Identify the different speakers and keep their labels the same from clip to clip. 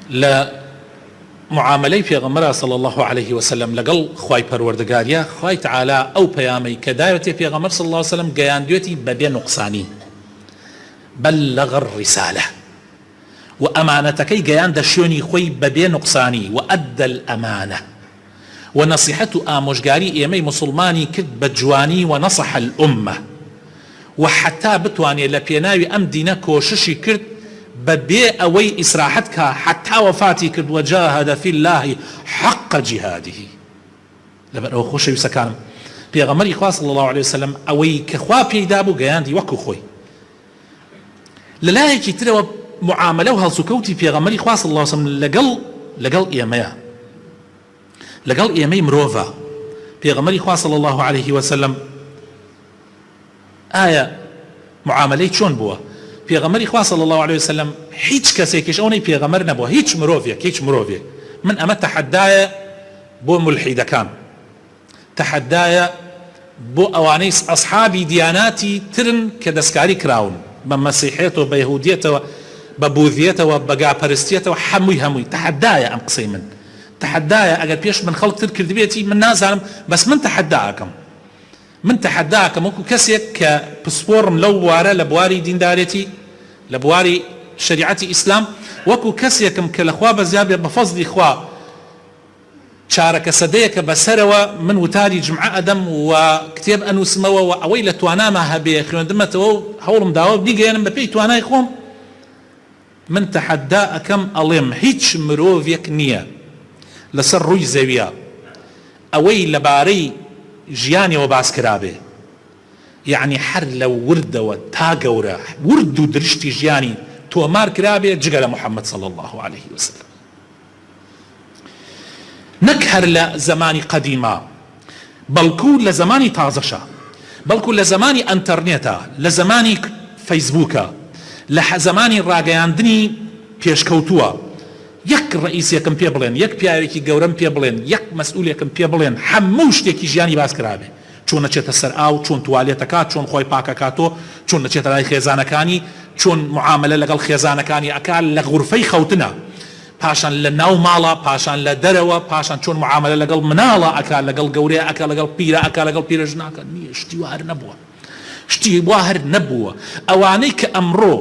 Speaker 1: لا معاملەی پێغەمبەر صلى الله عليه وسلم لەگەڵ خوای پەروەردگاریە خوای تعالی ئەو پەیامەی کە داوێتێ پێغەمبەر صلى الله عليه وسلم گەیاندوێتی بەبێ نوقسانی بلغ الرسالة و ئەمانەتەکەی گەیاندە شوێنی خۆی بەبێ نوقسانی و ئەدە الأمانة و نەسیحەت و ئامۆژگاری ئێمەی مسلمانی کرد بە جوانی و نەصح الأمة و حتا بتوانێت لە پێناوی ئەم دینە کۆششی کرد بەبێ ئەوەی ئیسراحەت کە حتا وفاتی کرد وجاهد في الله حق جهاده. لەبەرەوە خۆشەویستەکانم پێغەمبەری خوا صلی الله عليه وسلم ئەوەی کە خوا پێیدا بوو گەیاندی وەکو خۆی. لەلایەکی ترەوە معاملە و هەڵسوکەوتی پێغەمبەری خوا صلی الله عليه وسلم لەگەڵ ئێمەیە، لەگەڵ ئێمەی مرۆڤە. پێغەمبەری خوا صلی الله عليه وسلم ئایا معاملەی چۆن بووە؟ پێغەمبەری خوا صلی الله عليه وسلم هیچ کەسێکیش ئەو نەی پێغەمبەر نەبووە، هیچ مرۆڤێک من ئەمە تەحەدایە بۆ مولحیدەکان، تەحەدایە بۆ ئەوانەی ئەصحابی دیاناتی ترن کە دەستکاری کراون بە مەسیحێتەوە بە یەهودیەتەوە بە بوذیەتەوە بە گاپەرستیەتەوە هەمووی تەحەدایە ئەم قسەی من تەحەدایە ئەگەر پێش من خەڵک تر کردبێتی من نازانم بەس من تەحەداکەم وەکو کەسێک کە پسپۆڕم لەو وارە لە بواری دیندارێتی لە بواری شریعەتی ئیسلام وەکو کەسێکم کە لەخوا بەزیابێ بە فەزلی خوا چارەکە سەدەیەکە بەسەرەوە من وتاری جمعە ئەدەم و کتێب ئەنووسمەوە و ئەوەی لە توانامە هەبێ خوێندمەتەوە و هەوڵم داوە بیگەێنم بە پێی توانای خۆم. من تەحەدا ئەەکەم ئەڵێم هیچ مرۆڤێک نییە لەسەر ڕووی زەویە ئەوەی لەبارەی ژیانیەوە باس کرابێ، یعنی هەر لە وردەوە تا گەورە ورد و درشتی ژیانی تۆمار کرابێ جگە لە محەممەد صلی الله عليه وسلم. نەک هەر لە زمانی قەدیما بەڵکو لە زمانی تازەشە، بەڵکو لە زمانی ئەنتەرنێتە، لە زمانی فەیسبووکە، لە زمانی ڕاگەیاندنی پێشکەوتووە. یەک ڕئیسێکم پێ بڵێن، یەک پیاوێکی گەورەم پێ بڵێن، یەک مەسئولێکم پێ بڵێن هەموو شتێکی ژیانی باس کرابێ، چۆن نەچێتە سەر ئاو، چۆن توالێتەکات، چۆن خۆی پاکەکاتۆ، چۆن نەچێتە لای خێزانەکانی، چۆن معاملە لەگەڵ خێزانەکانی ئەکا لە غورفەی خەوتنە، پاشان لە ناو ماڵە، پاشان لە دەرەوە، پاشان چۆن معاملە لەگەڵ مناڵە ئەکا، لەگەڵ گەورەیە ئەکا، لەگەڵ پیرە ئەکا، لەگەڵ پیرەژناکە. نییە شتی وا هەر نەبووە. ئەوانەی کە ئەمڕۆ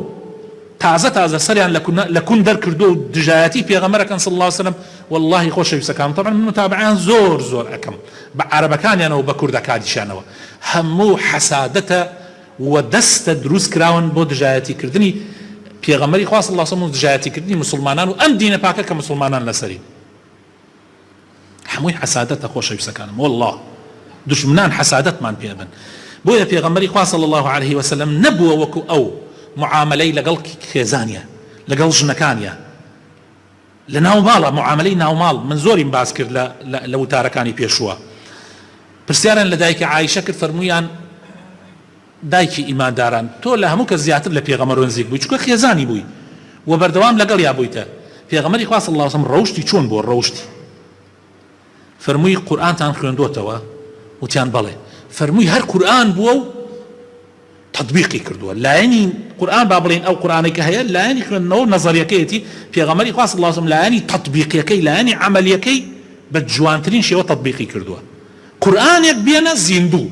Speaker 1: تازە سەریان لە کون دەرکردو و دژایەتی پێغەمبەرەکەن صلی الله عليه وسلم والله خۆشەویستەکانم طبعا من متابعیان زۆر ئەکەم بە عەرەبەکانیانەوە بە کوردەکانیشانەوە، هەموو حەسادەتە و دەستە دروست کراون بۆ دژایەتیکردنی پێغەمبەری خوا صلی الله عليه وسلم و دژایەتیکردنی مسلمانان و ئەم دینە پاکە کە مسلمانان لەسەری. هەمووی حەسادەتە خۆشەویستەکانم، والله دوشمنان حەسادەتمان پێ بن. بۆیە پێغەمبەری خوا صلی الله عليه وسلم نەبووە وەکو ئەو معاملەی لەگەڵ خێزانیە، لەگەڵ ژنەکانیە، لە ناوماڵە معاملەی ناوماڵ. من زۆریم باس کرد لە وتارەکانی پێشووە. پرسیاران لە دایکە عایشە کرد، فەرموویان دایکی ئیمانداران تۆ لە هەموو کەس زیاتر لە پێغەمبەر نزیک بووی چونکە خێزانی بووی و بەردەوام لەگەڵ یا بوویتە. پێغەمبەری خوا صلی الله عليه وسلم ڕەوشتی چۆن بووە؟ ڕەوشتی فەرمووی قورئانتان خوێندوتەوە؟ وتیان بەڵێ. فەرمووی هەر قورئان بووە و تطبیقی کردووە. لایەنی قورئان با بڵێن ئەو قورئانێک کە هەیە لایەنی خوێندنەوە نەزەریەکەیەتی پێغەمبەری خوا صلی الله عليه وسلم لایەنی تطبیقیەکەی لایەنی عەمەلیەکەی بە جوانترین شێوە تطبیقی کردووە. قورئانێک بێنە زیندوو،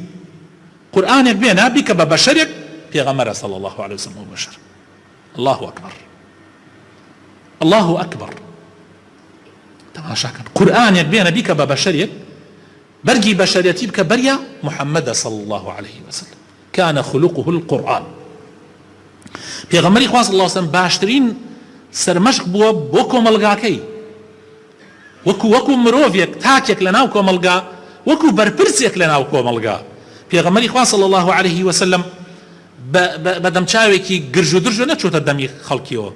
Speaker 1: قورئانێک بێنە بیکە بە بەشەرێک پێغەمبەرە صلی الله عليه وسلم و بەشەر. الله أكبر الله أكبر. تماشاکەن قورئانێک بێنە بیکە بە بەشەرێک بەرگی بەشەرەتی بکە بەریا محەممەدە صلی الله عليه وسلم. كان خلقه القرآن. پێغەمبەری خوا صلی الله عليه وسلم باشترین سەرمەشق بووە بۆ کۆمەلگاکەی، وەکو مرۆڤێک تاکێک لە ناو کۆمەلگا، وەکو بەرپرسێک لە ناو کۆمەلگا. پێغەمبەری خوا صلی الله عليه وسلم بە دەمچاوێکی گرژ و درژ نەچۆتە دەمی خەڵکیەوە،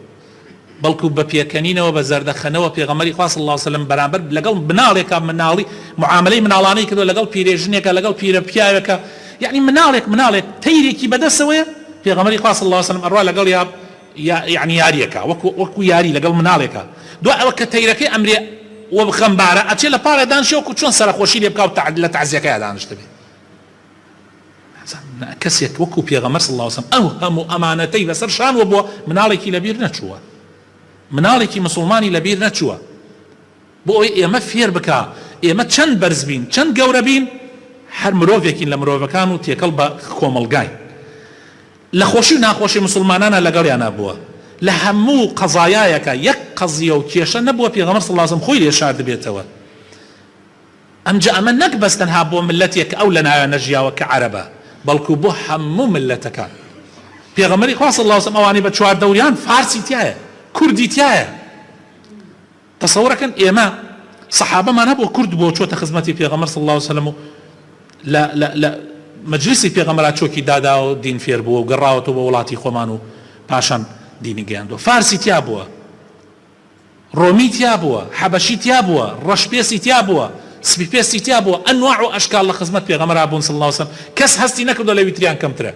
Speaker 1: بەڵکو بە پێکەنینەوە بە زەردەخەنەوە پێغەمبەری خوا صلی الله عليه وسلم بەرامبەر لەگەڵ مناڵێکە مناڵی معاملەی مناڵانەی کردو، لەگەڵ پیرێژنێکە، لەگەڵ پیرە پیاوێکە، يعني منالك تيريكي بدا سوية في غمري خاص الله عليه وسلم الرواية لقال يعني ياريكا وكو ياري لقال منالك دعاء وك تيركي أمري وبخنبارة أتشي لبارة دانشي وكو شون سرخ وشيل يبقى لتعزيك يا دانش تبي كسيك وكو في غمر صلى الله عليه وسلم أوهم أمانتي بسر شان وبوا منالك لبير نشوا مناڵێکی مسلمانی لەبیر نەچووە بۆ ئەوەی ئێمە فێر بکە ئێمە چەند بەرز بین چەند گەورە بین هەر مرۆڤێکین لە مرۆڤەکان و تێکەڵ بە کۆمەڵگای لە خۆشی و ناخۆشی مسلمانانە لەگەڵیانە بووە لە هەموو قەزایایەکە یەک قەزیە و کێشە نەبووە پێغەمبەر صلی الله علیه و سلم خۆی لێ شارد بێتەوە ئەمجا ئەمە نەک بەس تەنها بۆ ملەتێک ئەو لە ناوێ نەژیاوە کە عەرەبە بەڵکو بۆ هەموو ملەتەکان پێغەمبەری خوا صلی الله علیه و سلم ئەوانەی بە چواردەوریان فارسی تایە کوردی تایە تەسەوڕەکەن ئێمە سەحابەمان هەبوو کورد بۆ چۆتە خزمەتی پێغەمبەر صلی الله علیه و سلم و لە مەجلیسی پێغەمبەر چۆکی دادا و دین فێر بووە و گەڕاوەتەوە بە وڵاتی خۆمان و پاشان دینی گەیاندووە فارسی تیا بووە ڕۆمی تیا بووە حەبەشی تیا بووە ڕەشپێسی تیا بووە سپیپێسی تیا بووە ئەنواع و ئەشکال لە خزمەت پێغەمبەر بوون صلی الله علیه و سلم کەس هەستی نەکردو لە ویتریان کەمترە